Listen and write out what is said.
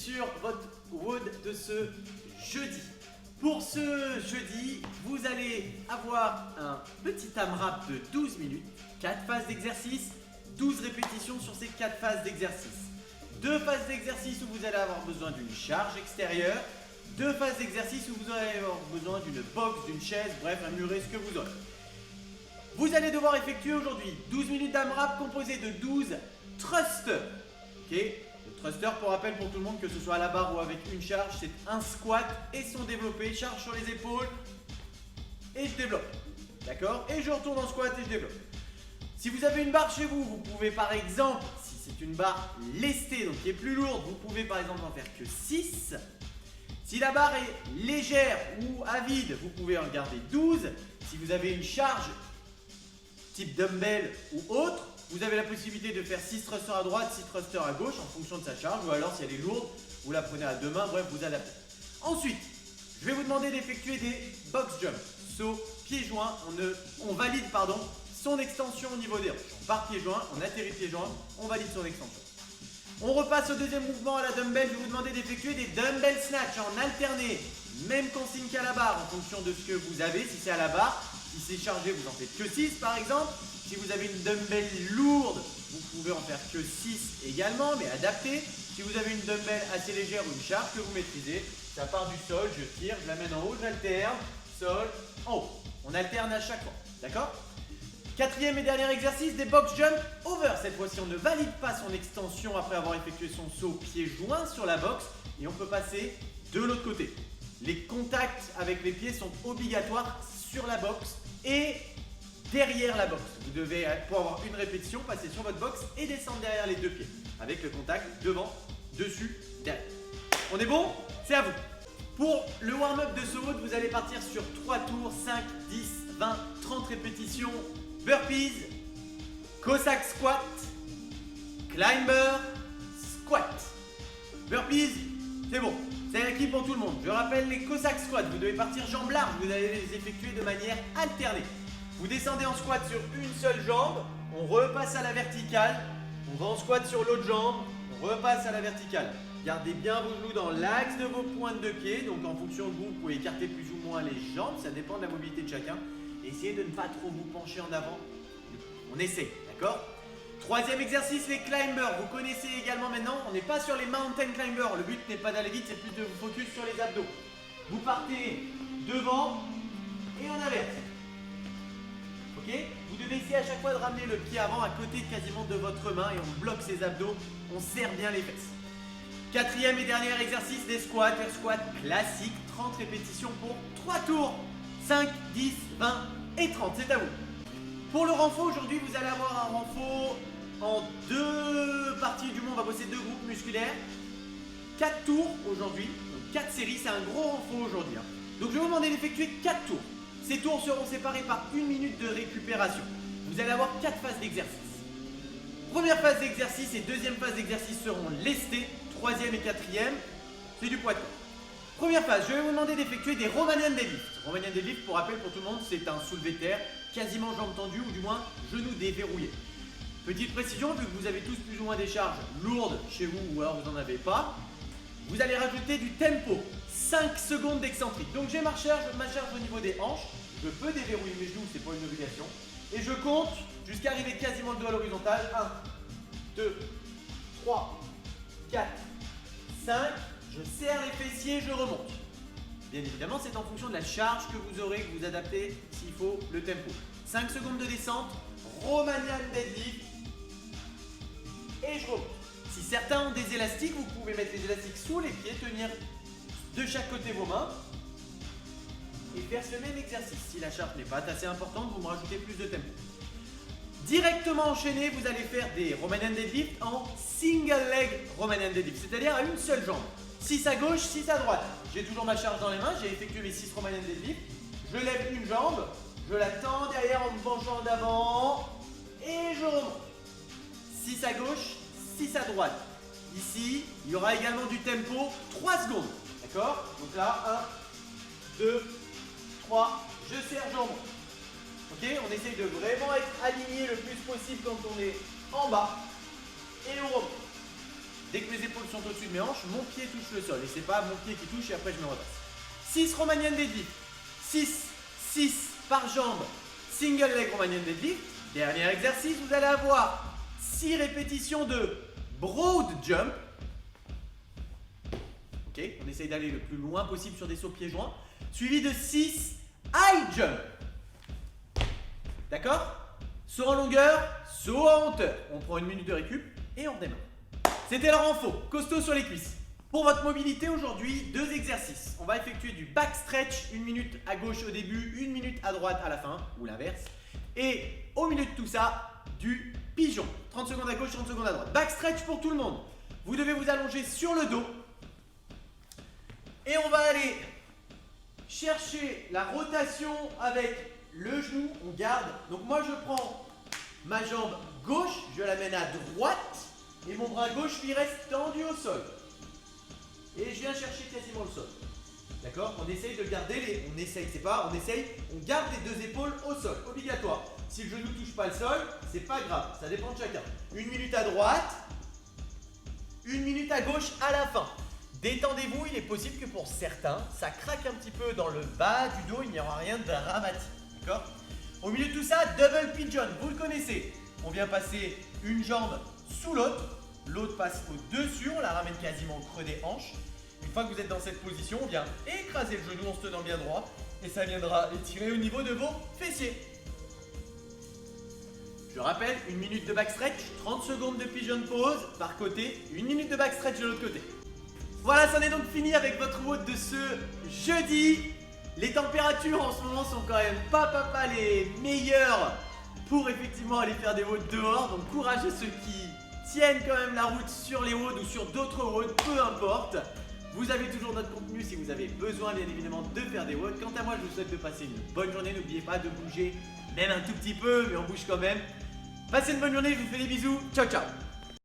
sur votre WOD de ce jeudi. Pour ce jeudi, vous allez avoir un petit AMRAP de 12 minutes, 4 phases d'exercice, 12 répétitions sur ces 4 phases d'exercice. 2 phases d'exercice où vous allez avoir besoin d'une charge extérieure, 2 phases d'exercice où vous allez avoir besoin d'une box, d'une chaise, bref, un muret, ce que vous aurez. Vous allez devoir effectuer aujourd'hui 12 minutes d'AMRAP composées de 12 thrusters. Ok, le thruster, pour rappel pour tout le monde, que ce soit à la barre ou avec une charge, c'est un squat et son développé, charge sur les épaules et je développe. D'accord? Et je retourne en squat et je développe. Si vous avez une barre chez vous, vous pouvez par exemple, si c'est une barre lestée, donc qui est plus lourde, vous pouvez par exemple en faire que 6. Si la barre est légère ou à vide, vous pouvez en garder 12. Si vous avez une charge type dumbbell ou autre, vous avez la possibilité de faire 6 thrusters à droite, 6 thrusters à gauche en fonction de sa charge, ou alors si elle est lourde, vous la prenez à 2 mains, bref, vous adaptez. Ensuite, je vais vous demander d'effectuer des box jumps, saut pieds joints, on valide son extension au niveau des hanches. On part pieds joints, on atterrit pieds joints, on valide son extension. On repasse au deuxième mouvement à la dumbbell, je vais vous demander d'effectuer des dumbbell snatch en alterné, même consigne qu'à la barre en fonction de ce que vous avez, si c'est à la barre. Si c'est chargé, vous en faites que 6 par exemple. Si vous avez une dumbbell lourde, vous pouvez en faire que 6 également, mais adapté. Si vous avez une dumbbell assez légère ou une charge que vous maîtrisez, ça part du sol, je tire, je l'amène en haut, j'alterne, sol, en haut. On alterne à chaque fois, d'accord? Quatrième et dernier exercice, des box jump over. Cette fois-ci, on ne valide pas son extension après avoir effectué son saut pieds joints sur la box et on peut passer de l'autre côté. Les contacts avec les pieds sont obligatoires sur la box et derrière la box. Vous devez, pour avoir une répétition, passer sur votre box et descendre derrière les deux pieds avec le contact devant, dessus, derrière. On est bon? C'est à vous. Pour le warm-up de ce WOD, vous allez partir sur 3 tours, 5, 10, 20, 30 répétitions. Burpees, Cossack squat, climber, squat. Burpees, c'est bon, c'est acquis pour tout le monde. Je rappelle les Cossack squats, vous devez partir jambes larges, vous allez les effectuer de manière alternée. Vous descendez en squat sur une seule jambe, on repasse à la verticale, on va en squat sur l'autre jambe, on repasse à la verticale. Gardez bien vos genoux dans l'axe de vos pointes de pied, donc en fonction de vous, vous pouvez écarter plus ou moins les jambes, ça dépend de la mobilité de chacun. Essayez de ne pas trop vous pencher en avant. On essaie, d'accord? Troisième exercice, les climbers. Vous connaissez également maintenant, on n'est pas sur les mountain climbers. Le but n'est pas d'aller vite, c'est plus de vous focus sur les abdos. Vous partez devant et en inverse. Ok? Vous devez essayer à chaque fois de ramener le pied avant à côté quasiment de votre main et on bloque ses abdos, on serre bien les fesses. Quatrième et dernier exercice, des squats. Air squat classique, 30 répétitions pour 3 tours. 5, 10, 20 et 30, c'est à vous. Pour le renfort, aujourd'hui, vous allez avoir un renfort en 2 parties du monde. On va bosser 2 groupes musculaires. 4 tours aujourd'hui, donc 4 séries, c'est un gros renfort aujourd'hui. Donc je vais vous demander d'effectuer 4 tours. Ces tours seront séparés par 1 minute de récupération. Vous allez avoir 4 phases d'exercice. Première phase d'exercice et deuxième phase d'exercice seront lestées. Troisième et quatrième, c'est du poids de corps. Première phase, je vais vous demander d'effectuer des Romanian deadlift. Romanian deadlift, pour rappel pour tout le monde, c'est un soulevé de terre, quasiment jambes tendues ou du moins genoux déverrouillés. Petite précision, vu que vous avez tous plus ou moins des charges lourdes chez vous ou alors vous n'en avez pas, vous allez rajouter du tempo, 5 secondes d'excentrique. Donc j'ai ma charge au niveau des hanches, je peux déverrouiller mes genoux, c'est pas une obligation. Et je compte jusqu'à arriver quasiment le dos à l'horizontale. 1, 2, 3, 4, 5. Je serre les fessiers, je remonte. Bien évidemment, c'est en fonction de la charge que vous aurez, que vous adaptez s'il faut le tempo. 5 secondes de descente, Romanian deadlift et je remonte. Si certains ont des élastiques, vous pouvez mettre les élastiques sous les pieds, tenir de chaque côté vos mains et faire ce même exercice. Si la charge n'est pas assez importante, vous me rajoutez plus de tempo. Directement enchaîné, vous allez faire des Romanian deadlift en single leg Romanian deadlift, c'est-à-dire à une seule jambe. 6 à gauche, 6 à droite. J'ai toujours ma charge dans les mains, j'ai effectué mes 6 Romanian deadlift. Je lève une jambe, je la tends derrière en me penchant en avant et je remonte. 6 à gauche, 6 à droite. Ici, il y aura également du tempo, 3 secondes. D'accord? Donc là, 1, 2, 3, je serre, je remonte. Ok? On essaye de vraiment être aligné le plus possible quand on est en bas et on remonte. Dès que mes épaules sont au-dessus de mes hanches, mon pied touche le sol. Et c'est pas mon pied qui touche et après je me redresse. 6 Romanian deadlift. 6 par jambe. Single leg Romanian deadlift. Dernier exercice, vous allez avoir 6 répétitions de broad jump. Ok, on essaye d'aller le plus loin possible sur des sauts pieds joints. Suivi de 6 high jump. D'accord? Saut en longueur, saut en hauteur. On prend 1 minute de récup et on redémarre. C'était le renfo, costaud sur les cuisses. Pour votre mobilité aujourd'hui, 2 exercices. On va effectuer du back stretch, 1 minute à gauche au début, 1 minute à droite à la fin, ou l'inverse. Et au milieu de tout ça, du pigeon. 30 secondes à gauche, 30 secondes à droite. Back stretch pour tout le monde. Vous devez vous allonger sur le dos. Et on va aller chercher la rotation avec le genou. On garde. Donc moi je prends ma jambe gauche, je l'amène à droite. Et mon bras gauche lui reste tendu au sol. Et je viens chercher quasiment le sol. D'accord? On essaye de garder on garde les 2 épaules au sol. Obligatoire. Si le genou ne touche pas le sol, c'est pas grave. Ça dépend de chacun. 1 minute à droite. 1 minute à gauche à la fin. Détendez-vous, il est possible que pour certains, ça craque un petit peu dans le bas du dos, il n'y aura rien de dramatique. D'accord? Au milieu de tout ça, double pigeon, vous le connaissez. On vient passer une jambe sous l'autre, l'autre passe au-dessus, on la ramène quasiment au creux des hanches. Une fois que vous êtes dans cette position, on vient écraser le genou en se tenant bien droit et ça viendra étirer au niveau de vos fessiers. Je rappelle, 1 minute de back stretch, 30 secondes de pigeon pause par côté, 1 minute de back stretch de l'autre côté. Voilà, c'en est donc fini avec votre WOD de ce jeudi. Les températures en ce moment sont quand même pas les meilleures pour effectivement aller faire des WOD dehors. Donc courage à ceux qui tiennent quand même la route sur les WOD ou sur d'autres WOD, peu importe. Vous avez toujours notre contenu si vous avez besoin bien évidemment de faire des WOD. Quant à moi, je vous souhaite de passer une bonne journée. N'oubliez pas de bouger, même un tout petit peu, mais on bouge quand même. Passez une bonne journée, je vous fais des bisous. Ciao, ciao.